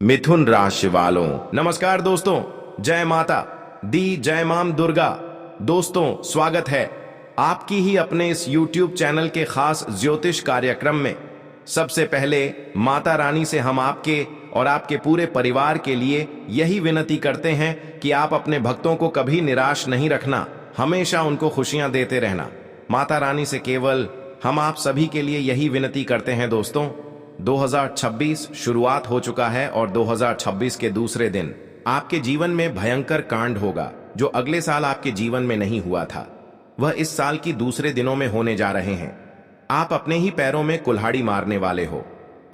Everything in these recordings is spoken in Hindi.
मिथुन राशि वालों नमस्कार दोस्तों। जय माता दी, जय मां दुर्गा। दोस्तों स्वागत है आपकी ही अपने इस YouTube चैनल के खास ज्योतिष कार्यक्रम में। सबसे पहले माता रानी से हम आपके और आपके पूरे परिवार के लिए यही विनती करते हैं कि आप अपने भक्तों को कभी निराश नहीं रखना, हमेशा उनको खुशियां देते रहना। माता रानी से केवल हम आप सभी के लिए यही विनती करते हैं दोस्तों। 2026 शुरुआत हो चुका है और 2026 के दूसरे दिन आपके जीवन में भयंकर कांड होगा जो अगले साल आपके जीवन में नहीं हुआ था, वह इस साल की दूसरे दिनों में होने जा रहे हैं। आप अपने ही पैरों में कुल्हाड़ी मारने वाले हो।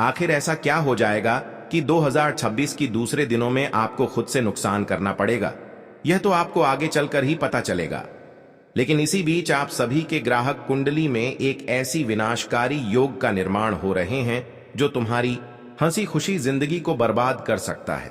आखिर ऐसा क्या हो जाएगा कि 2026 की दूसरे दिनों में आपको खुद से नुकसान करना पड़ेगा? यह तो आपको आगे चलकर ही पता चलेगा। लेकिन इसी बीच आप सभी के ग्राहक कुंडली में एक ऐसी विनाशकारी योग का निर्माण हो रहे हैं जो तुम्हारी हंसी खुशी जिंदगी को बर्बाद कर सकता है।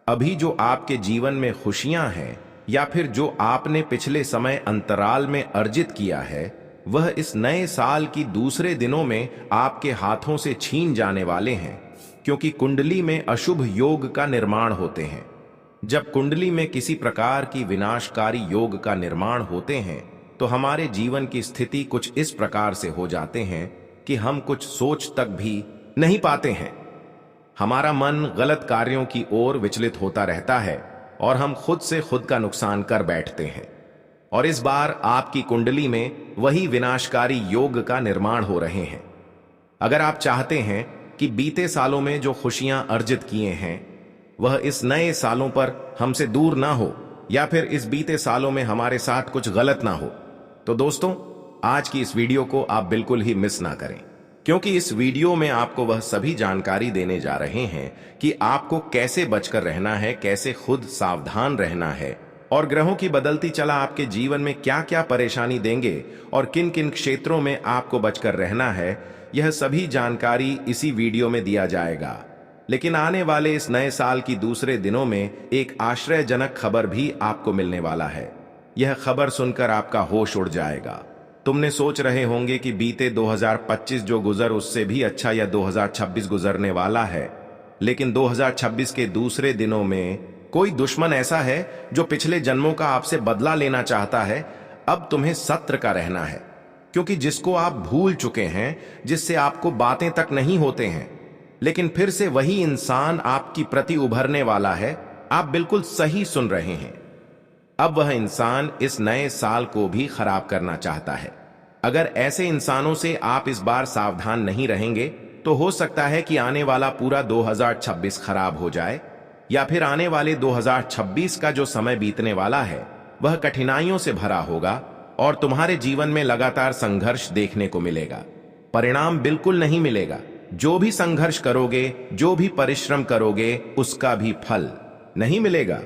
अभी जो आपके जीवन में खुशियां हैं या फिर जो आपने पिछले समय अंतराल में अर्जित किया है, वह इस नए साल की दूसरे दिनों में आपके हाथों से छीन जाने वाले हैं, क्योंकि कुंडली में अशुभ योग का निर्माण होते हैं। जब कुंडली में किसी प्रकार की विनाशकारी योग का निर्माण होते हैं तो हमारे जीवन की स्थिति कुछ इस प्रकार से हो जाते हैं कि हम कुछ सोच तक भी नहीं पाते हैं। हमारा मन गलत कार्यों की ओर विचलित होता रहता है और हम खुद से खुद का नुकसान कर बैठते हैं। और इस बार आपकी कुंडली में वही विनाशकारी योग का निर्माण हो रहे हैं। अगर आप चाहते हैं कि बीते सालों में जो खुशियां अर्जित किए हैं वह इस नए सालों पर हमसे दूर ना हो, या फिर इस बीते सालों में हमारे साथ कुछ गलत ना हो, तो दोस्तों आज की इस वीडियो को आप बिल्कुल ही मिस ना करें, क्योंकि इस वीडियो में आपको वह सभी जानकारी देने जा रहे हैं कि आपको कैसे बचकर रहना है, कैसे खुद सावधान रहना है, और ग्रहों की बदलती चला आपके जीवन में क्या क्या परेशानी देंगे और किन किन क्षेत्रों में आपको बचकर रहना है। यह सभी जानकारी इसी वीडियो में दिया जाएगा। लेकिन आने वाले इस नए साल की दूसरे दिनों में एक आश्चर्यजनक खबर भी आपको मिलने वाला है। यह खबर सुनकर आपका होश उड़ जाएगा। तुमने सोच रहे होंगे कि बीते 2025 जो गुजर उससे भी अच्छा या 2026 गुजरने वाला है, लेकिन 2026 के दूसरे दिनों में कोई दुश्मन ऐसा है जो पिछले जन्मों का आपसे बदला लेना चाहता है। अब तुम्हें सत्र का रहना है, क्योंकि जिसको आप भूल चुके हैं, जिससे आपको बातें तक नहीं होते हैं, लेकिन फिर से वही इंसान आपकी प्रति उभरने वाला है। आप बिल्कुल सही सुन रहे हैं। अब वह इंसान इस नए साल को भी खराब करना चाहता है। अगर ऐसे इंसानों से आप इस बार सावधान नहीं रहेंगे तो हो सकता है कि आने वाला पूरा 2026 खराब हो जाए, या फिर आने वाले 2026 का जो समय बीतने वाला है वह कठिनाइयों से भरा होगा और तुम्हारे जीवन में लगातार संघर्ष देखने को मिलेगा। परिणाम बिल्कुल नहीं मिलेगा। जो भी संघर्ष करोगे, जो भी परिश्रम करोगे, उसका भी फल नहीं मिलेगा,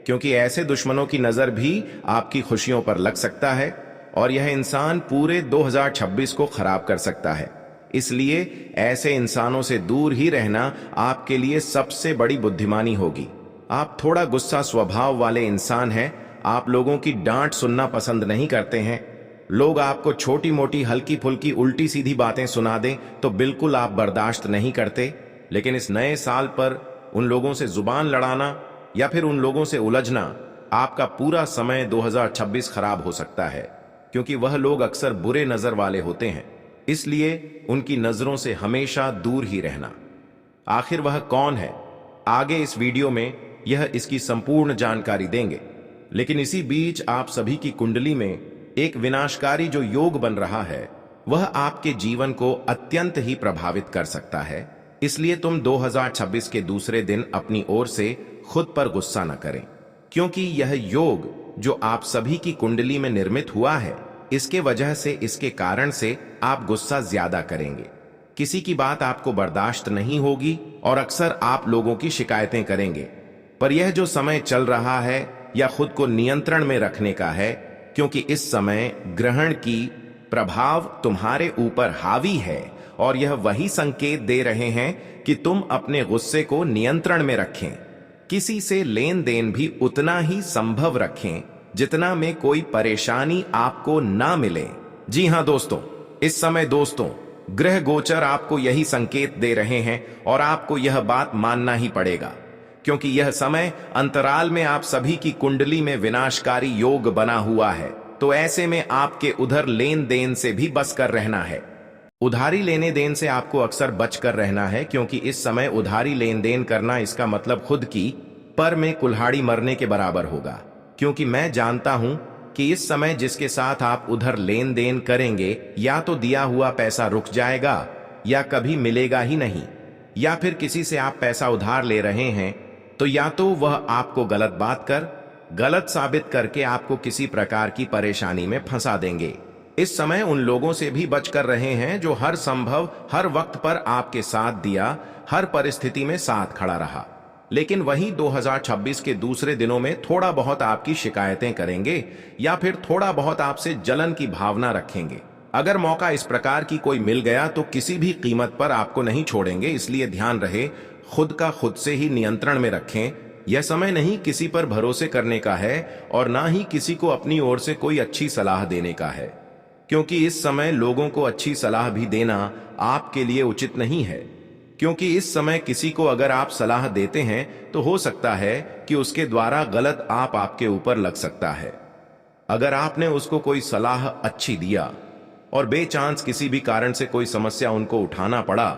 क्योंकि ऐसे दुश्मनों की नजर भी आपकी खुशियों पर लग सकता है और यह इंसान पूरे 2026 को खराब कर सकता है। इसलिए ऐसे इंसानों से दूर ही रहना आपके लिए सबसे बड़ी बुद्धिमानी होगी। आप थोड़ा गुस्सा स्वभाव वाले इंसान हैं। आप लोगों की डांट सुनना पसंद नहीं करते हैं। लोग आपको छोटी मोटी हल्की फुल्की उल्टी सीधी बातें सुना दें तो बिल्कुल आप बर्दाश्त नहीं करते। लेकिन इस नए साल पर उन लोगों से जुबान लड़ाना या फिर उन लोगों से उलझना, आपका पूरा समय 2026 खराब हो सकता है, क्योंकि वह लोग अक्सर बुरे नजर वाले होते हैं। इसलिए उनकी नजरों से हमेशा दूर ही रहना। आखिर वह कौन है, आगे इस वीडियो में यह इसकी संपूर्ण जानकारी देंगे। लेकिन इसी बीच आप सभी की कुंडली में एक विनाशकारी जो योग बन रहा है वह आपके जीवन को अत्यंत ही प्रभावित कर सकता है। इसलिए तुम 2026 के दूसरे दिन अपनी ओर से खुद पर गुस्सा न करें, क्योंकि यह योग जो आप सभी की कुंडली में निर्मित हुआ है, इसके वजह से, इसके कारण से आप गुस्सा ज्यादा करेंगे। किसी की बात आपको बर्दाश्त नहीं होगी और अक्सर आप लोगों की शिकायतें करेंगे। पर यह जो समय चल रहा है या खुद को नियंत्रण में रखने का है, क्योंकि इस समय ग्रहण की प्रभाव तुम्हारे ऊपर हावी है और यह वही संकेत दे रहे हैं कि तुम अपने गुस्से को नियंत्रण में रखें। किसी से लेन देन भी उतना ही संभव रखें जितना में कोई परेशानी आपको ना मिले। जी हां दोस्तों, इस समय दोस्तों ग्रह गोचर आपको यही संकेत दे रहे हैं और आपको यह बात मानना ही पड़ेगा, क्योंकि यह समय अंतराल में आप सभी की कुंडली में विनाशकारी योग बना हुआ है। तो ऐसे में आपके उधर लेन देन से भी बच कर रहना है। उधारी लेने देन से आपको अक्सर बच कर रहना है, क्योंकि इस समय उधारी लेन देन करना इसका मतलब खुद की पर में कुल्हाड़ी मरने के बराबर होगा। क्योंकि मैं जानता हूं कि इस समय जिसके साथ आप उधर लेन देन करेंगे, या तो दिया हुआ पैसा रुक जाएगा या कभी मिलेगा ही नहीं, या फिर किसी से आप पैसा उधार ले रहे हैं तो या तो वह आपको गलत बात कर, गलत साबित करके आपको किसी प्रकार की परेशानी में फंसा देंगे। इस समय उन लोगों से भी बच कर रहे हैं जो हर संभव हर वक्त पर आपके साथ दिया, हर परिस्थिति में साथ खड़ा रहा, लेकिन वही 2026 के दूसरे दिनों में थोड़ा बहुत आपकी शिकायतें करेंगे या फिर थोड़ा बहुत आपसे जलन की भावना रखेंगे। अगर मौका इस प्रकार की कोई मिल गया तो किसी भी कीमत पर आपको नहीं छोड़ेंगे, इसलिए ध्यान रहे खुद का खुद से ही नियंत्रण में रखें। यह समय नहीं किसी पर भरोसे करने का है और ना ही किसी को अपनी ओर से कोई अच्छी सलाह देने का है, क्योंकि इस समय लोगों को अच्छी सलाह भी देना आपके लिए उचित नहीं है। क्योंकि इस समय किसी को अगर आप सलाह देते हैं तो हो सकता है कि उसके द्वारा गलत आपके ऊपर लग सकता है। अगर आपने उसको कोई सलाह अच्छी दिया और बेचांस किसी भी कारण से कोई समस्या उनको उठाना पड़ा,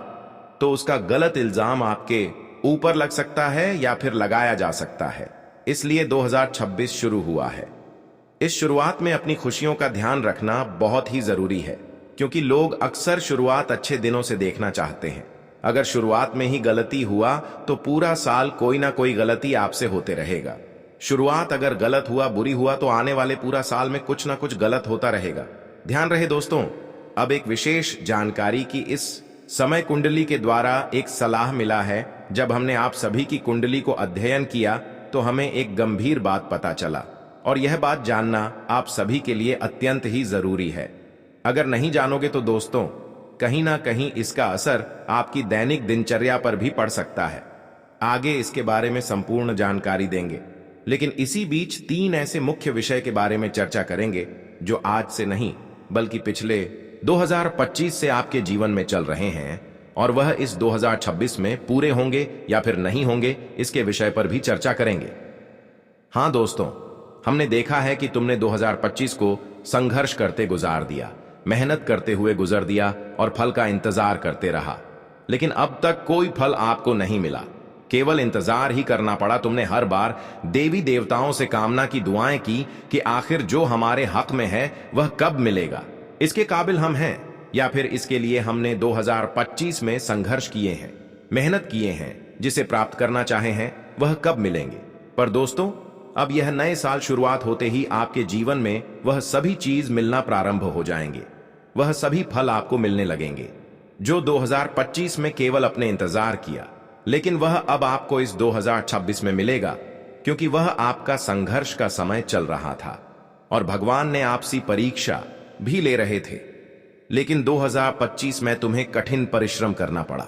तो उसका गलत इल्जाम आपके ऊपर लग सकता है या फिर लगाया जा सकता है। इसलिए 2026 शुरू हुआ है। इस शुरुआत में अपनी खुशियों का ध्यान रखना बहुत ही जरूरी है, क्योंकि लोग अक्सर शुरुआत अच्छे दिनों से देखना चाहते हैं। अगर शुरुआत में ही गलती हुआ तो पूरा साल कोई ना कोई गलती आपसे होते रहेगा। शुरुआत अगर गलत हुआ, बुरी हुआ, तो आने वाले पूरा साल में कुछ ना कुछ गलत होता रहेगा। ध्यान रहे दोस्तों, अब एक विशेष जानकारी की इस समय कुंडली के द्वारा एक सलाह मिला है। जब हमने आप सभी की कुंडली को अध्ययन किया तो हमें एक गंभीर बात पता चला, और यह बात जानना आप सभी के लिए अत्यंत ही जरूरी है। अगर नहीं जानोगे तो दोस्तों कहीं ना कहीं इसका असर आपकी दैनिक दिनचर्या पर भी पड़ सकता है। आगे इसके बारे में संपूर्ण जानकारी देंगे, लेकिन इसी बीच 3 ऐसे मुख्य विषय के बारे में चर्चा करेंगे जो आज से नहीं बल्कि पिछले 2025 से आपके जीवन में चल रहे हैं, और वह इस 2026 में पूरे होंगे या फिर नहीं होंगे, इसके विषय पर भी चर्चा करेंगे। हाँ दोस्तों, हमने देखा है कि तुमने 2025 को संघर्ष करते गुजार दिया, मेहनत करते हुए गुजर दिया और फल का इंतजार करते रहा, लेकिन अब तक कोई फल आपको नहीं मिला। केवल इंतजार ही करना पड़ा। तुमने हर बार देवी देवताओं से कामना की दुआएं की कि आखिर जो हमारे हक में है वह कब मिलेगा, इसके काबिल हम हैं, या फिर इसके लिए हमने 2025 में संघर्ष किए हैं, मेहनत किए हैं, जिसे प्राप्त करना चाहे हैं वह कब मिलेंगे। पर दोस्तों, अब यह नए साल शुरुआत होते ही आपके जीवन में वह सभी चीज मिलना प्रारंभ हो जाएंगे। वह सभी फल आपको मिलने लगेंगे जो 2025 में केवल अपने इंतजार किया, लेकिन वह अब आपको इस 2026 में मिलेगा, क्योंकि वह आपका संघर्ष का समय चल रहा था और भगवान ने आपसी परीक्षा भी ले रहे थे। लेकिन 2025 में तुम्हें कठिन परिश्रम करना पड़ा,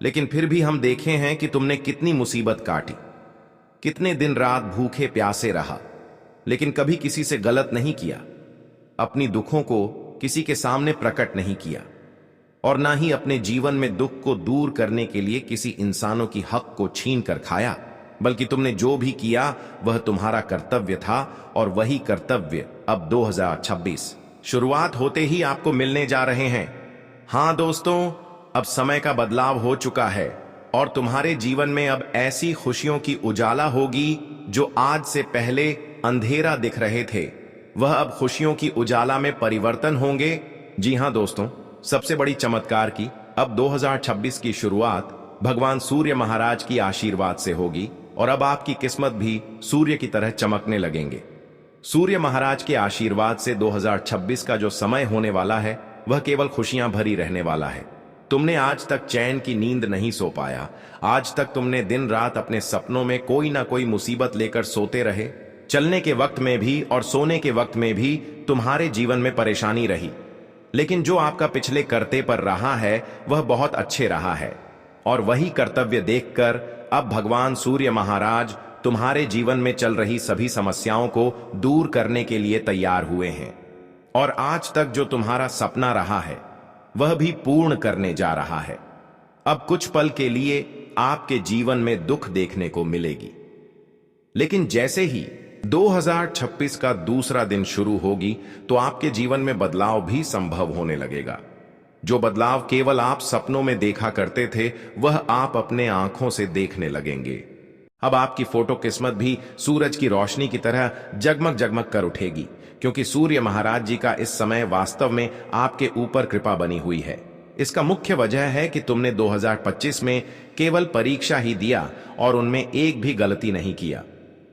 लेकिन फिर भी हम देखे हैं कि तुमने कितनी मुसीबत काटी, कितने दिन रात भूखे प्यासे रहा, लेकिन कभी किसी से गलत नहीं किया, अपनी दुखों को किसी के सामने प्रकट नहीं किया, और ना ही अपने जीवन में दुख को दूर करने के लिए किसी इंसानों की हक को छीन कर खाया, बल्कि तुमने जो भी किया वह तुम्हारा कर्तव्य था, और वही कर्तव्य अब 2026 शुरुआत होते ही आपको मिलने जा रहे हैं। हां दोस्तों, अब समय का बदलाव हो चुका है और तुम्हारे जीवन में अब ऐसी खुशियों की उजाला होगी जो आज से पहले अंधेरा दिख रहे थे, वह अब खुशियों की उजाला में परिवर्तन होंगे। जी हां दोस्तों, सबसे बड़ी चमत्कार की अब 2026 की शुरुआत भगवान सूर्य महाराज की आशीर्वाद से होगी, और अब आपकी किस्मत भी सूर्य की तरह चमकने लगेंगे। सूर्य महाराज के आशीर्वाद से 2026 का जो समय होने वाला है वह केवल खुशियां भरी रहने वाला है। तुमने आज तक चैन की नींद नहीं सो पाया, आज तक तुमने दिन रात अपने सपनों में कोई ना कोई मुसीबत लेकर सोते रहे। चलने के वक्त में भी और सोने के वक्त में भी तुम्हारे जीवन में परेशानी रही, लेकिन जो आपका पिछले करते पर रहा है वह बहुत अच्छे रहा है, और वही कर्तव्य देखकर अब भगवान सूर्य महाराज तुम्हारे जीवन में चल रही सभी समस्याओं को दूर करने के लिए तैयार हुए हैं। और आज तक जो तुम्हारा सपना रहा है वह भी पूर्ण करने जा रहा है। अब कुछ पल के लिए आपके जीवन में दुख देखने को मिलेगी, लेकिन जैसे ही 2026 का दूसरा दिन शुरू होगी तो आपके जीवन में बदलाव भी संभव होने लगेगा। जो बदलाव केवल आप सपनों में देखा करते थे, वह आप अपने आंखों से देखने लगेंगे। अब आपकी फोटो किस्मत भी सूरज की रोशनी की तरह जगमग जगमग कर उठेगी, क्योंकि सूर्य महाराज जी का इस समय वास्तव में आपके ऊपर कृपा बनी हुई है। इसका मुख्य वजह है कि तुमने 2025 में केवल परीक्षा ही दिया और उनमें एक भी गलती नहीं किया।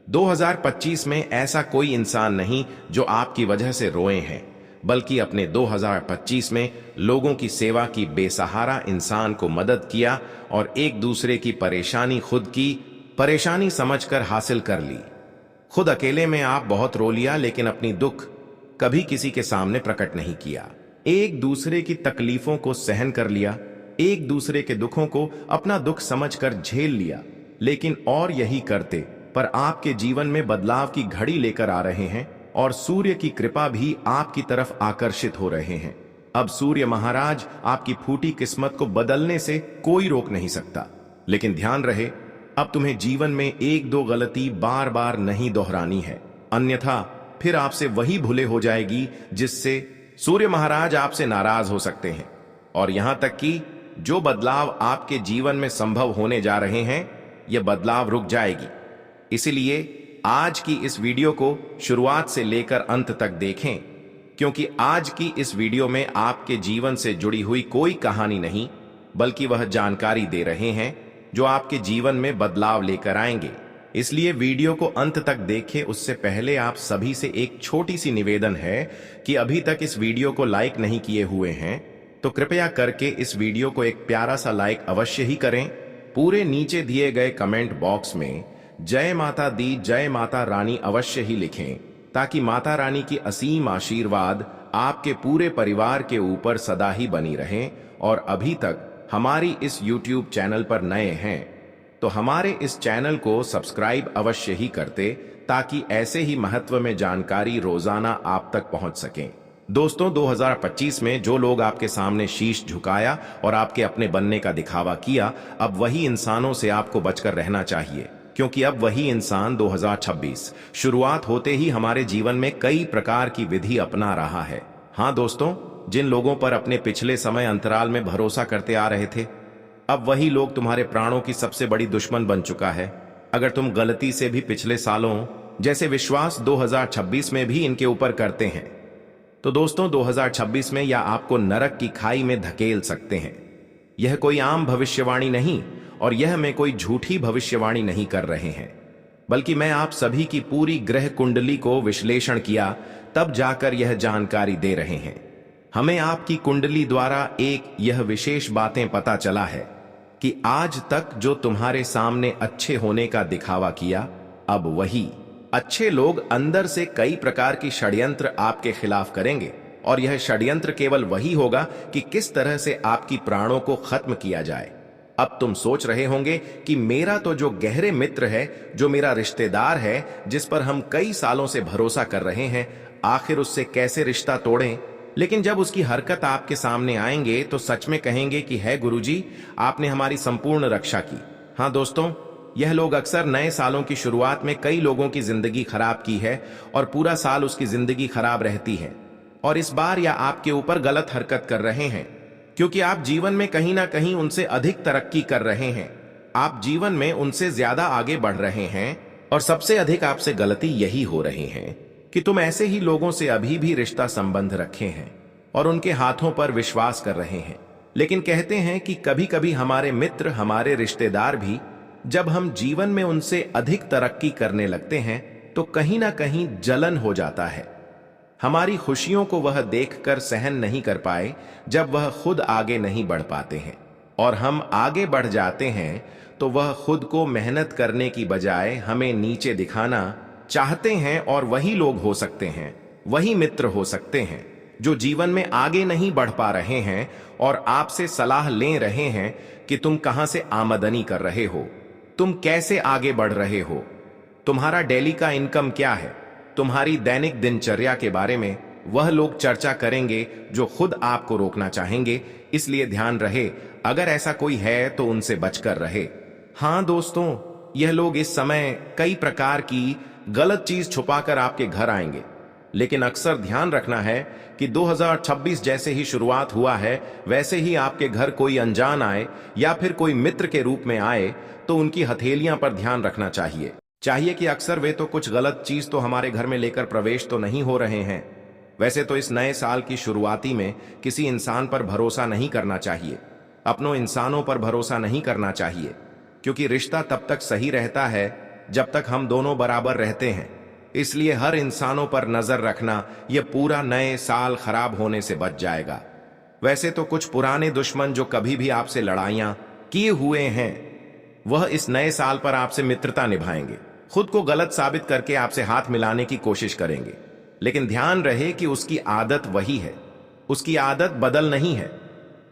2025 में ऐसा कोई इंसान नहीं जो आपकी वजह से रोए हैं, बल्कि अपने 2025 में लोगों की सेवा की, बेसहारा इंसान को मदद किया और एक दूसरे की परेशानी खुद की परेशानी समझकर हासिल कर ली। खुद अकेले में आप बहुत रो लिया, लेकिन अपनी दुख कभी किसी के सामने प्रकट नहीं किया। एक दूसरे की तकलीफों को सहन कर लिया, एक दूसरे के दुखों को अपना दुख समझकर झेल लिया। लेकिन और यही करते पर आपके जीवन में बदलाव की घड़ी लेकर आ रहे हैं और सूर्य की कृपा भी आपकी तरफ आकर्षित हो रहे हैं। अब सूर्य महाराज आपकी फूटी किस्मत को बदलने से कोई रोक नहीं सकता। लेकिन ध्यान रहे, अब तुम्हें जीवन में एक दो गलती बार बार नहीं दोहरानी है, अन्यथा फिर आपसे वही भूले हो जाएगी जिससे सूर्य महाराज आपसे नाराज हो सकते हैं। और यहां तक कि जो बदलाव आपके जीवन में संभव होने जा रहे हैं, यह बदलाव रुक जाएगी। इसीलिए आज की इस वीडियो को शुरुआत से लेकर अंत तक देखें, क्योंकि आज की इस वीडियो में आपके जीवन से जुड़ी हुई कोई कहानी नहीं, बल्कि वह जानकारी दे रहे हैं जो आपके जीवन में बदलाव लेकर आएंगे। इसलिए वीडियो को अंत तक देखें। उससे पहले आप सभी से एक छोटी सी निवेदन है कि अभी तक इस वीडियो को लाइक नहीं किए हुए हैं तो कृपया करके इस वीडियो को एक प्यारा सा लाइक अवश्य ही करें। पूरे नीचे दिए गए कमेंट बॉक्स में जय माता दी, जय माता रानी अवश्य ही लिखें, ताकि माता रानी की असीम आशीर्वाद आपके पूरे परिवार के ऊपर सदा ही बनी रहे। और अभी तक हमारी इस YouTube चैनल पर नए हैं तो हमारे इस चैनल को सब्सक्राइब अवश्य ही करते, ताकि ऐसे ही महत्व में जानकारी रोजाना आप तक पहुंच सके। दोस्तों, 2025 में जो लोग आपके सामने शीश झुकाया और आपके अपने बनने का दिखावा किया, अब वही इंसानों से आपको बचकर रहना चाहिए, क्योंकि अब वही इंसान 2026 शुरुआत होते ही हमारे जीवन में कई प्रकार की विधि अपना रहा है। हाँ दोस्तों, जिन लोगों पर अपने पिछले समय अंतराल में भरोसा करते आ रहे थे, अब वही लोग तुम्हारे प्राणों की सबसे बड़ी दुश्मन बन चुका है। अगर तुम गलती से भी पिछले सालों जैसे विश्वास 2026 में भी इनके ऊपर करते हैं, तो दोस्तों 2026 में या आपको नरक की खाई में धकेल सकते हैं। यह कोई आम भविष्यवाणी नहीं, और यह मैं कोई झूठी भविष्यवाणी नहीं कर रहे हैं, बल्कि मैं आप सभी की पूरी ग्रह कुंडली को विश्लेषण किया तब जाकर यह जानकारी दे रहे हैं। हमें आपकी कुंडली द्वारा एक यह विशेष बातें पता चला है कि आज तक जो तुम्हारे सामने अच्छे होने का दिखावा किया, अब वही अच्छे लोग अंदर से कई प्रकार की षड्यंत्र आपके खिलाफ करेंगे। और यह षड्यंत्र केवल वही होगा कि किस तरह से आपकी प्राणों को खत्म किया जाए। अब तुम सोच रहे होंगे कि मेरा तो जो गहरे मित्र है, जो मेरा रिश्तेदार है, जिस पर हम कई सालों से भरोसा कर रहे हैं, आखिर उससे कैसे रिश्ता तोड़ें। लेकिन जब उसकी हरकत आपके सामने आएंगे तो सच में कहेंगे कि है गुरुजी, आपने हमारी संपूर्ण रक्षा की। हाँ दोस्तों, यह लोग अक्सर नए सालों की शुरुआत में कई लोगों की जिंदगी खराब की है और पूरा साल उसकी जिंदगी खराब रहती है। और इस बार या आपके ऊपर गलत हरकत कर रहे हैं, क्योंकि आप जीवन में कहीं ना कहीं उनसे अधिक तरक्की कर रहे हैं। आप जीवन में उनसे ज्यादा आगे बढ़ रहे हैं, और सबसे अधिक आपसे गलती यही हो रही है कि तुम ऐसे ही लोगों से अभी भी रिश्ता संबंध रखे हैं और उनके हाथों पर विश्वास कर रहे हैं। लेकिन कहते हैं कि कभी कभी हमारे मित्र, हमारे रिश्तेदार भी जब हम जीवन में उनसे अधिक तरक्की करने लगते हैं तो कहीं ना कहीं जलन हो जाता है। हमारी खुशियों को वह देखकर सहन नहीं कर पाए जब वह खुद आगे नहीं बढ़ पाते हैं, और हम आगे बढ़ जाते हैं तो वह खुद को मेहनत करने की बजाय हमें नीचे दिखाना चाहते हैं। और वही लोग हो सकते हैं, वही मित्र हो सकते हैं जो जीवन में आगे नहीं बढ़ पा रहे हैं और आपसे सलाह ले रहे हैं कि तुम कहां से आमदनी कर रहे हो, तुम कैसे आगे बढ़ रहे हो, तुम्हारा डेली का इनकम क्या है, तुम्हारी दैनिक दिनचर्या के बारे में वह लोग चर्चा करेंगे जो खुद आपको रोकना चाहेंगे, इसलिए ध्यान रहे अगर ऐसा कोई है तो उनसे बचकर रहे। हाँ दोस्तों, यह लोग इस समय कई प्रकार की गलत चीज छुपाकर आपके घर आएंगे, लेकिन अक्सर ध्यान रखना है कि 2026 जैसे ही शुरुआत हुआ है वैसे ही आपके घर कोई अनजान आए या फिर कोई मित्र के रूप में आए तो उनकी हथेलियां पर ध्यान रखना चाहिए कि अक्सर वे तो कुछ गलत चीज तो हमारे घर में लेकर प्रवेश तो नहीं हो रहे हैं। वैसे तो इस नए साल की शुरुआती में किसी इंसान पर भरोसा नहीं करना चाहिए, अपनों इंसानों पर भरोसा नहीं करना चाहिए, क्योंकि रिश्ता तब तक सही रहता है जब तक हम दोनों बराबर रहते हैं। इसलिए हर इंसानों पर नजर रखना यह पूरा नए साल खराब होने से बच जाएगा। वैसे तो कुछ पुराने दुश्मन जो कभी भी आपसे लड़ाइयां किए हुए हैं वह इस नए साल पर आपसे मित्रता निभाएंगे, खुद को गलत साबित करके आपसे हाथ मिलाने की कोशिश करेंगे, लेकिन ध्यान रहे कि उसकी आदत वही है, उसकी आदत बदल नहीं है।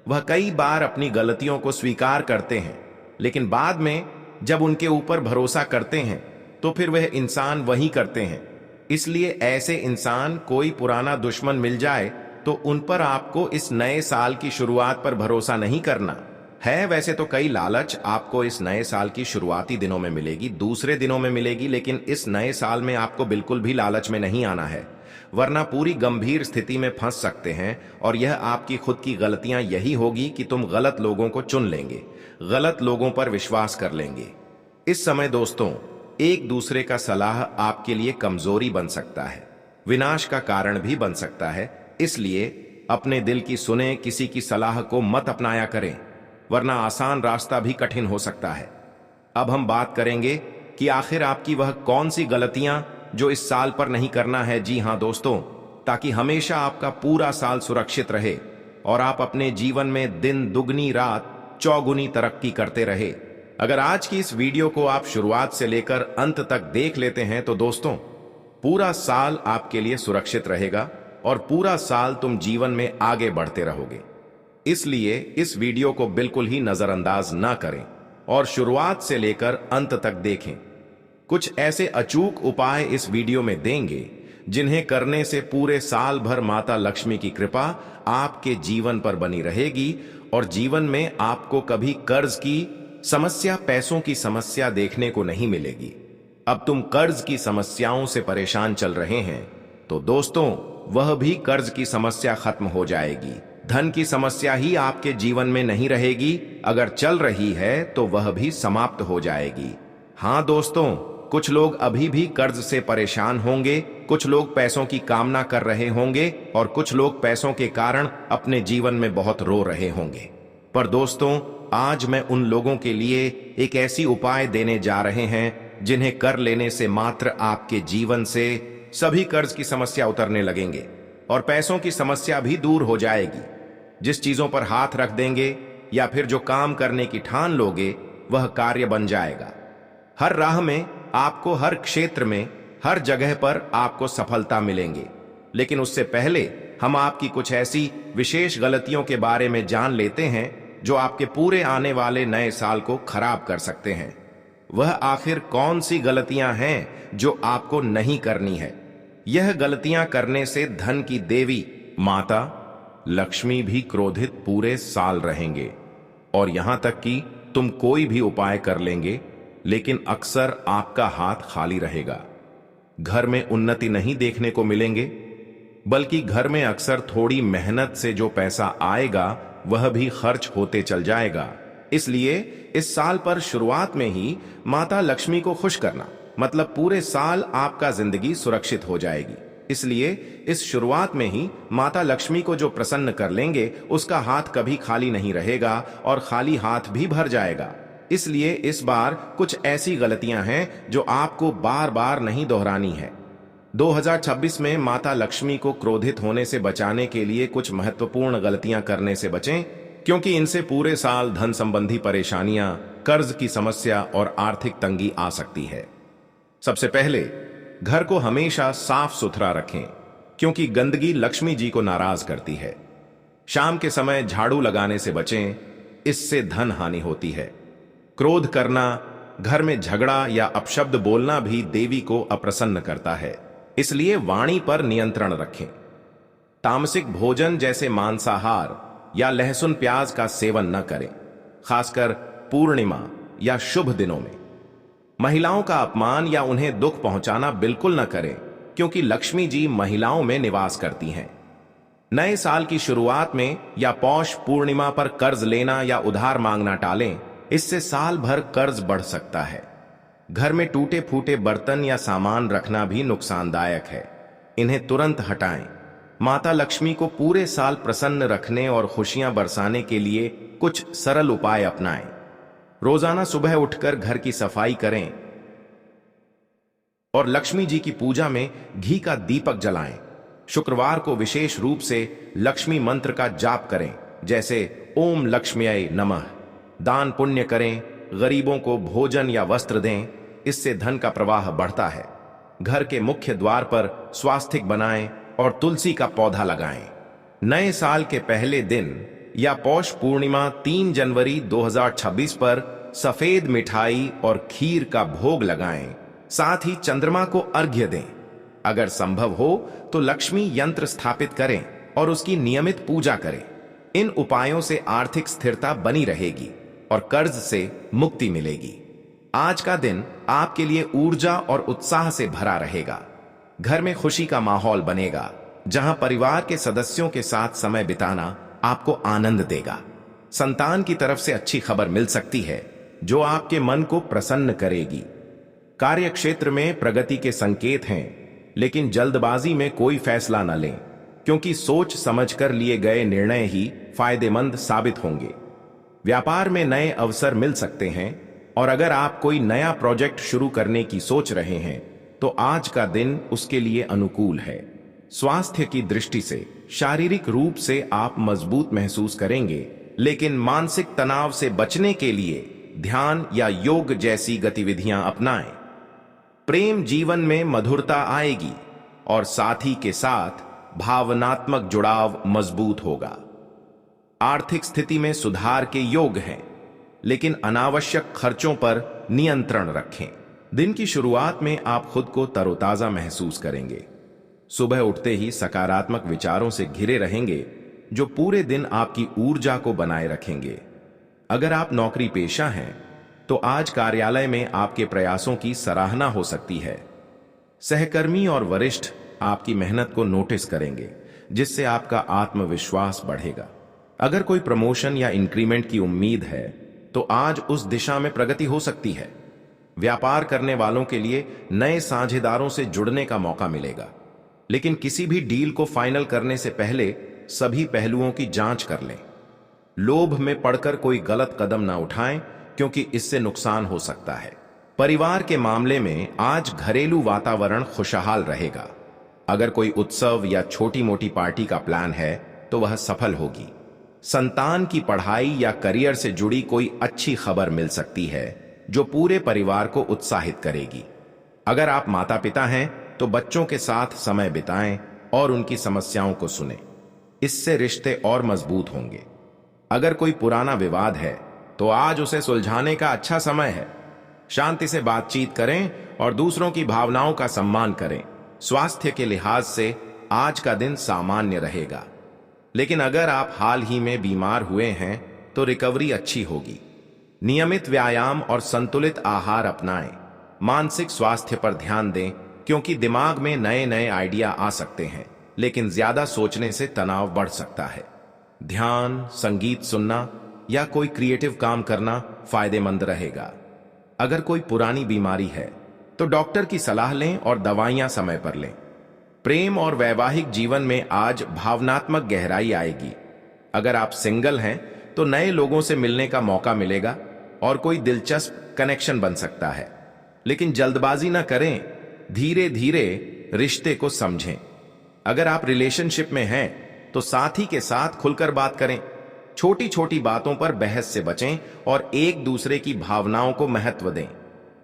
वह कई बार अपनी गलतियों को स्वीकार करते हैं, लेकिन बाद में जब उनके ऊपर भरोसा करते हैं तो फिर वह इंसान वही करते हैं। इसलिए ऐसे इंसान कोई पुराना दुश्मन मिल जाए तो उन पर आपको इस नए साल की शुरुआत पर भरोसा नहीं करना है। वैसे तो कई लालच आपको इस नए साल की शुरुआती दिनों में मिलेगी, दूसरे दिनों में मिलेगी, लेकिन इस नए साल में आपको बिल्कुल भी लालच में नहीं आना है, वरना पूरी गंभीर स्थिति में फंस सकते हैं। और यह आपकी खुद की गलतियां यही होगी कि तुम गलत लोगों को चुन लेंगे, गलत लोगों पर विश्वास कर लेंगे। इस समय दोस्तों, एक दूसरे का सलाह आपके लिए कमजोरी बन सकता है, विनाश का कारण भी बन सकता है। इसलिए अपने दिल की सुने, किसी की सलाह को मत अपनाया करें, वरना आसान रास्ता भी कठिन हो सकता है। अब हम बात करेंगे कि आखिर आपकी वह कौन सी गलतियां जो इस साल पर नहीं करना है। जी हां दोस्तों, ताकि हमेशा आपका पूरा साल सुरक्षित रहे और आप अपने जीवन में दिन दुगनी रात चौगुनी तरक्की करते रहे। अगर आज की इस वीडियो को आप शुरुआत से लेकर अंत तक देख लेते हैं तो दोस्तों, पूरा साल आपके लिए सुरक्षित रहेगा और पूरा साल तुम जीवन में आगे बढ़ते रहोगे। इसलिए इस वीडियो को बिल्कुल ही नजरअंदाज ना करें और शुरुआत से लेकर अंत तक देखें। कुछ ऐसे अचूक उपाय इस वीडियो में देंगे जिन्हें करने से पूरे साल भर माता लक्ष्मी की कृपा आपके जीवन पर बनी रहेगी और जीवन में आपको कभी कर्ज की समस्या, पैसों की समस्या देखने को नहीं मिलेगी। अब तुम कर्ज की समस्याओं से परेशान चल रहे हैं तो दोस्तों, वह भी कर्ज की समस्या खत्म हो जाएगी। धन की समस्या ही आपके जीवन में नहीं रहेगी, अगर चल रही है तो वह भी समाप्त हो जाएगी। हाँ दोस्तों, कुछ लोग अभी भी कर्ज से परेशान होंगे, कुछ लोग पैसों की कामना कर रहे होंगे और कुछ लोग पैसों के कारण अपने जीवन में बहुत रो रहे होंगे। पर दोस्तों, आज मैं उन लोगों के लिए एक ऐसी उपाय देने जा रहे हैं जिन्हें कर लेने से मात्र आपके जीवन से सभी कर्ज की समस्या उतरने लगेंगे और पैसों की समस्या भी दूर हो जाएगी। जिस चीजों पर हाथ रख देंगे या फिर जो काम करने की ठान लोगे वह कार्य बन जाएगा। हर राह में आपको, हर क्षेत्र में, हर जगह पर आपको सफलता मिलेंगे। लेकिन उससे पहले हम आपकी कुछ ऐसी विशेष गलतियों के बारे में जान लेते हैं जो आपके पूरे आने वाले नए साल को खराब कर सकते हैं। वह आखिर कौन सी गलतियां हैं जो आपको नहीं करनी है? यह गलतियां करने से धन की देवी माता लक्ष्मी भी क्रोधित पूरे साल रहेंगे और यहां तक कि तुम कोई भी उपाय कर लेंगे लेकिन अक्सर आपका हाथ खाली रहेगा। घर में उन्नति नहीं देखने को मिलेंगे, बल्कि घर में अक्सर थोड़ी मेहनत से जो पैसा आएगा वह भी खर्च होते चल जाएगा। इसलिए इस साल पर शुरुआत में ही माता लक्ष्मी को खुश करना, मतलब पूरे साल आपका जिंदगी सुरक्षित हो जाएगी। इसलिए इस शुरुआत में ही माता लक्ष्मी को जो प्रसन्न कर लेंगे उसका हाथ कभी खाली नहीं रहेगा और खाली हाथ भी भर जाएगा। इसलिए इस बार कुछ ऐसी गलतियां हैं जो आपको बार बार नहीं दोहरानी है। 2026 में माता लक्ष्मी को क्रोधित होने से बचाने के लिए कुछ महत्वपूर्ण गलतियां करने से बचें, क्योंकि इनसे पूरे साल धन संबंधी परेशानियां, कर्ज की समस्या और आर्थिक तंगी आ सकती है। सबसे पहले घर को हमेशा साफ सुथरा रखें, क्योंकि गंदगी लक्ष्मी जी को नाराज करती है। शाम के समय झाड़ू लगाने से बचें, इससे धन हानि होती है। क्रोध करना, घर में झगड़ा या अपशब्द बोलना भी देवी को अप्रसन्न करता है, इसलिए वाणी पर नियंत्रण रखें। तामसिक भोजन जैसे मांसाहार या लहसुन प्याज का सेवन न करें, खासकर पूर्णिमा या शुभ दिनों में। महिलाओं का अपमान या उन्हें दुख पहुंचाना बिल्कुल न करें, क्योंकि लक्ष्मी जी महिलाओं में निवास करती हैं। नए साल की शुरुआत में या पौष पूर्णिमा पर कर्ज लेना या उधार मांगना टालें, इससे साल भर कर्ज बढ़ सकता है। घर में टूटे फूटे बर्तन या सामान रखना भी नुकसानदायक है, इन्हें तुरंत हटाएं। माता लक्ष्मी को पूरे साल प्रसन्न रखने और खुशियां बरसाने के लिए कुछ सरल उपाय अपनाएं। रोजाना सुबह उठकर घर की सफाई करें और लक्ष्मी जी की पूजा में घी का दीपक जलाएं। शुक्रवार को विशेष रूप से लक्ष्मी मंत्र का जाप करें, जैसे ओम लक्ष्म्यै नमः। दान पुण्य करें, गरीबों को भोजन या वस्त्र दें, इससे धन का प्रवाह बढ़ता है। घर के मुख्य द्वार पर स्वास्तिक बनाएं और तुलसी का पौधा लगाएं। नए साल के पहले दिन या पौष पूर्णिमा 3 जनवरी 2026 पर सफेद मिठाई और खीर का भोग लगाएं। साथ ही चंद्रमा को अर्घ्य दें। अगर संभव हो तो लक्ष्मी यंत्र स्थापित करें और उसकी नियमित पूजा करें। इन उपायों से आर्थिक स्थिरता बनी रहेगी और कर्ज से मुक्ति मिलेगी। आज का दिन आपके लिए ऊर्जा और उत्साह से भरा रहेगा। घर में खुशी का माहौल बनेगा, जहां परिवार के सदस्यों के साथ समय बिताना आपको आनंद देगा। संतान की तरफ से अच्छी खबर मिल सकती है, जो आपके मन को प्रसन्न करेगी। कार्य क्षेत्र में प्रगति के संकेत हैं, लेकिन जल्दबाजी में कोई फैसला न लें, क्योंकि सोच समझकर लिए गए निर्णय ही फायदेमंद साबित होंगे। व्यापार में नए अवसर मिल सकते हैं, और अगर आप कोई नया प्रोजेक्ट शुरू करने की सोच रहे हैं तो आज का दिन उसके लिए अनुकूल है। स्वास्थ्य की दृष्टि से शारीरिक रूप से आप मजबूत महसूस करेंगे, लेकिन मानसिक तनाव से बचने के लिए ध्यान या योग जैसी गतिविधियां अपनाएं। प्रेम जीवन में मधुरता आएगी और साथी के साथ भावनात्मक जुड़ाव मजबूत होगा। आर्थिक स्थिति में सुधार के योग हैं, लेकिन अनावश्यक खर्चों पर नियंत्रण रखें। दिन की शुरुआत में आप खुद को तरोताजा महसूस करेंगे। सुबह उठते ही सकारात्मक विचारों से घिरे रहेंगे, जो पूरे दिन आपकी ऊर्जा को बनाए रखेंगे। अगर आप नौकरी पेशा हैं तो आज कार्यालय में आपके प्रयासों की सराहना हो सकती है। सहकर्मी और वरिष्ठ आपकी मेहनत को नोटिस करेंगे, जिससे आपका आत्मविश्वास बढ़ेगा। अगर कोई प्रमोशन या इंक्रीमेंट की उम्मीद है तो आज उस दिशा में प्रगति हो सकती है। व्यापार करने वालों के लिए नए साझेदारों से जुड़ने का मौका मिलेगा, लेकिन किसी भी डील को फाइनल करने से पहले सभी पहलुओं की जांच कर लें। लोभ में पड़कर कोई गलत कदम ना उठाएं, क्योंकि इससे नुकसान हो सकता है। परिवार के मामले में आज घरेलू वातावरण खुशहाल रहेगा। अगर कोई उत्सव या छोटी मोटी पार्टी का प्लान है तो वह सफल होगी। संतान की पढ़ाई या करियर से जुड़ी कोई अच्छी खबर मिल सकती है, जो पूरे परिवार को उत्साहित करेगी। अगर आप माता पिता हैं तो बच्चों के साथ समय बिताएं और उनकी समस्याओं को सुनें। इससे रिश्ते और मजबूत होंगे। अगर कोई पुराना विवाद है तो आज उसे सुलझाने का अच्छा समय है। शांति से बातचीत करें और दूसरों की भावनाओं का सम्मान करें। स्वास्थ्य के लिहाज से आज का दिन सामान्य रहेगा, लेकिन अगर आप हाल ही में बीमार हुए हैं तो रिकवरी अच्छी होगी। नियमित व्यायाम और संतुलित आहार अपनाएं। मानसिक स्वास्थ्य पर ध्यान दें, क्योंकि दिमाग में नए नए आइडिया आ सकते हैं, लेकिन ज्यादा सोचने से तनाव बढ़ सकता है। ध्यान, संगीत सुनना या कोई क्रिएटिव काम करना फायदेमंद रहेगा। अगर कोई पुरानी बीमारी है तो डॉक्टर की सलाह लें और दवाइयां समय पर लें। प्रेम और वैवाहिक जीवन में आज भावनात्मक गहराई आएगी। अगर आप सिंगल हैं तो नए लोगों से मिलने का मौका मिलेगा और कोई दिलचस्प कनेक्शन बन सकता है, लेकिन जल्दबाजी ना करें। धीरे धीरे रिश्ते को समझें। अगर आप रिलेशनशिप में हैं तो साथी के साथ खुलकर बात करें। छोटी छोटी बातों पर बहस से बचें और एक दूसरे की भावनाओं को महत्व दें।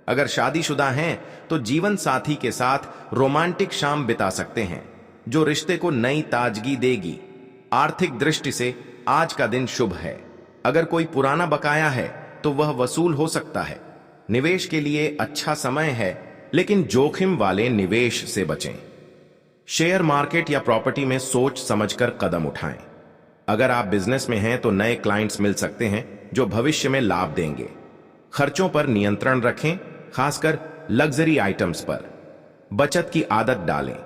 अगर शादीशुदा हैं तो जीवन साथी के साथ रोमांटिक शाम बिता सकते हैं, जो रिश्ते को नई ताजगी देगी। आर्थिक दृष्टि से आज का दिन शुभ है। अगर कोई पुराना बकाया है तो वह वसूल हो सकता है। निवेश के लिए अच्छा समय है, लेकिन जोखिम वाले निवेश से बचें। शेयर मार्केट या प्रॉपर्टी में सोच समझकर कदम उठाएं। अगर आप बिजनेस में हैं तो नए क्लाइंट्स मिल सकते हैं जो भविष्य में लाभ देंगे। खर्चों पर नियंत्रण रखें, खासकर लग्जरी आइटम्स पर। बचत की आदत डालें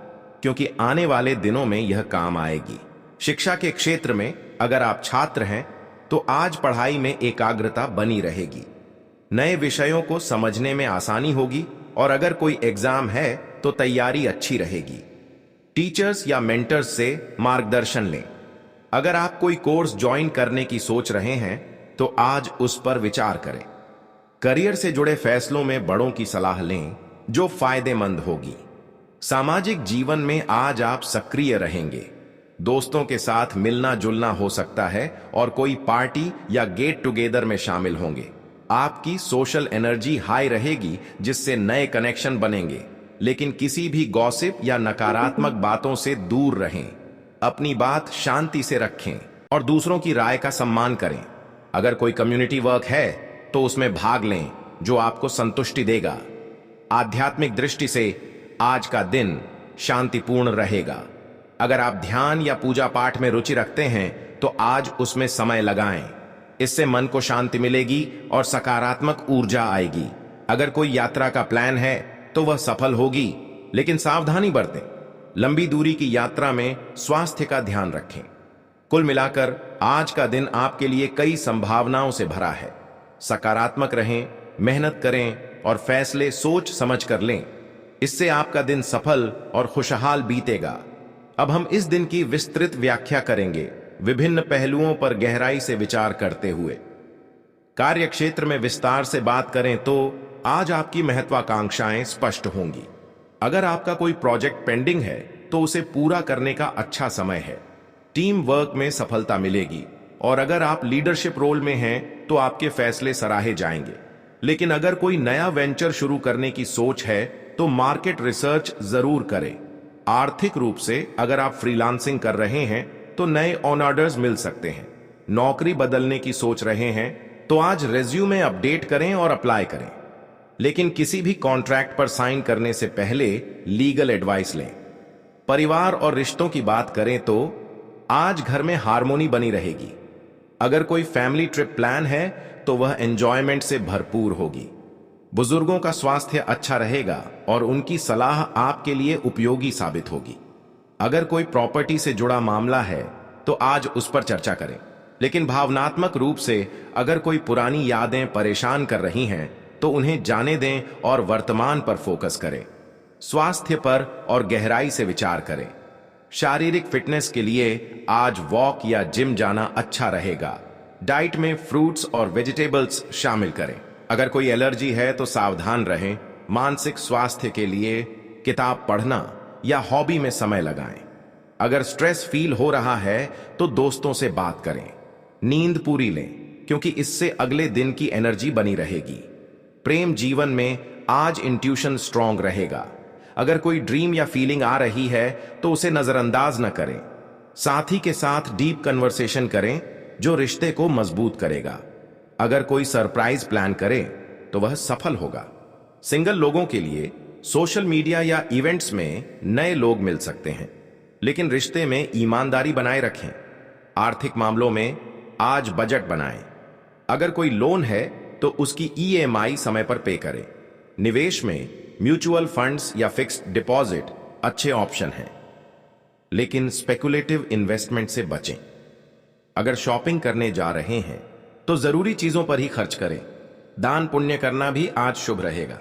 क्योंकि आने वाले दिनों में यह काम आएगी। शिक्षा के क्षेत्र में अगर आप छात्र हैं तो आज पढ़ाई में एकाग्रता बनी रहेगी। नए विषयों को समझने में आसानी होगी और अगर कोई एग्जाम है तो तैयारी अच्छी रहेगी। टीचर्स या मेंटर्स से मार्गदर्शन लें। अगर आप कोई कोर्स ज्वाइन करने की सोच रहे हैं तो आज उस पर विचार करें। करियर से जुड़े फैसलों में बड़ों की सलाह लें जो फायदेमंद होगी। सामाजिक जीवन में आज आप सक्रिय रहेंगे। दोस्तों के साथ मिलना जुलना हो सकता है और कोई पार्टी या गेट टुगेदर में शामिल होंगे। आपकी सोशल एनर्जी हाई रहेगी जिससे नए कनेक्शन बनेंगे, लेकिन किसी भी गॉसिप या नकारात्मक बातों से दूर रहें। अपनी बात शांति से रखें और दूसरों की राय का सम्मान करें। अगर कोई कम्युनिटी वर्क है तो उसमें भाग लें जो आपको संतुष्टि देगा। आध्यात्मिक दृष्टि से आज का दिन शांतिपूर्ण रहेगा। अगर आप ध्यान या पूजा पाठ में रुचि रखते हैं तो आज उसमें समय लगाएं। इससे मन को शांति मिलेगी और सकारात्मक ऊर्जा आएगी। अगर कोई यात्रा का प्लान है तो वह सफल होगी, लेकिन सावधानी बरतें। लंबी दूरी की यात्रा में स्वास्थ्य का ध्यान रखें। कुल मिलाकर आज का दिन आपके लिए कई संभावनाओं से भरा है। सकारात्मक रहें, मेहनत करें और फैसले सोच समझ कर लें। इससे आपका दिन सफल और खुशहाल बीतेगा। अब हम इस दिन की विस्तृत व्याख्या करेंगे, विभिन्न पहलुओं पर गहराई से विचार करते हुए। कार्य क्षेत्र में विस्तार से बात करें तो आज आपकी महत्वाकांक्षाएं स्पष्ट होंगी। अगर आपका कोई प्रोजेक्ट पेंडिंग है तो उसे पूरा करने का अच्छा समय है। टीम वर्क में सफलता मिलेगी और अगर आप लीडरशिप रोल में हैं तो आपके फैसले सराहे जाएंगे। लेकिन अगर कोई नया वेंचर शुरू करने की सोच है तो मार्केट रिसर्च जरूर करें। आर्थिक रूप से अगर आप फ्रीलांसिंग कर रहे हैं तो नए ऑन ऑर्डर्स मिल सकते हैं। नौकरी बदलने की सोच रहे हैं तो आज रेज्यूमे अपडेट करें और अप्लाई करें। लेकिन किसी भी कॉन्ट्रैक्ट पर साइन करने से पहले लीगल एडवाइस लें। परिवार और रिश्तों की बात करें तो आज घर में हार्मोनी बनी रहेगी। अगर कोई फैमिली ट्रिप प्लान है तो वह एंजॉयमेंट से भरपूर होगी। बुजुर्गों का स्वास्थ्य अच्छा रहेगा और उनकी सलाह आपके लिए उपयोगी साबित होगी। अगर कोई प्रॉपर्टी से जुड़ा मामला है तो आज उस पर चर्चा करें। लेकिन भावनात्मक रूप से अगर कोई पुरानी यादें परेशान कर रही हैं तो उन्हें जाने दें और वर्तमान पर फोकस करें। स्वास्थ्य पर और गहराई से विचार करें। शारीरिक फिटनेस के लिए आज वॉक या जिम जाना अच्छा रहेगा। डाइट में फ्रूट्स और वेजिटेबल्स शामिल करें। अगर कोई एलर्जी है तो सावधान रहें। मानसिक स्वास्थ्य के लिए किताब पढ़ना या हॉबी में समय लगाएं। अगर स्ट्रेस फील हो रहा है तो दोस्तों से बात करें। नींद पूरी लें क्योंकि इससे अगले दिन की एनर्जी बनी रहेगी। प्रेम जीवन में आज इंट्यूशन स्ट्रांग रहेगा। अगर कोई ड्रीम या फीलिंग आ रही है तो उसे नजरअंदाज न करें। साथी के साथ डीप कन्वर्सेशन करें जो रिश्ते को मजबूत करेगा। अगर कोई सरप्राइज प्लान करे तो वह सफल होगा। सिंगल लोगों के लिए सोशल मीडिया या इवेंट्स में नए लोग मिल सकते हैं, लेकिन रिश्ते में ईमानदारी बनाए रखें। आर्थिक मामलों में आज बजट बनाएं। अगर कोई लोन है तो उसकी ईएमआई समय पर पे करें। निवेश में म्यूचुअल फंड्स या फिक्स्ड डिपॉजिट अच्छे ऑप्शन हैं, लेकिन स्पेकुलेटिव इन्वेस्टमेंट से बचें। अगर शॉपिंग करने जा रहे हैं तो जरूरी चीजों पर ही खर्च करें। दान पुण्य करना भी आज शुभ रहेगा।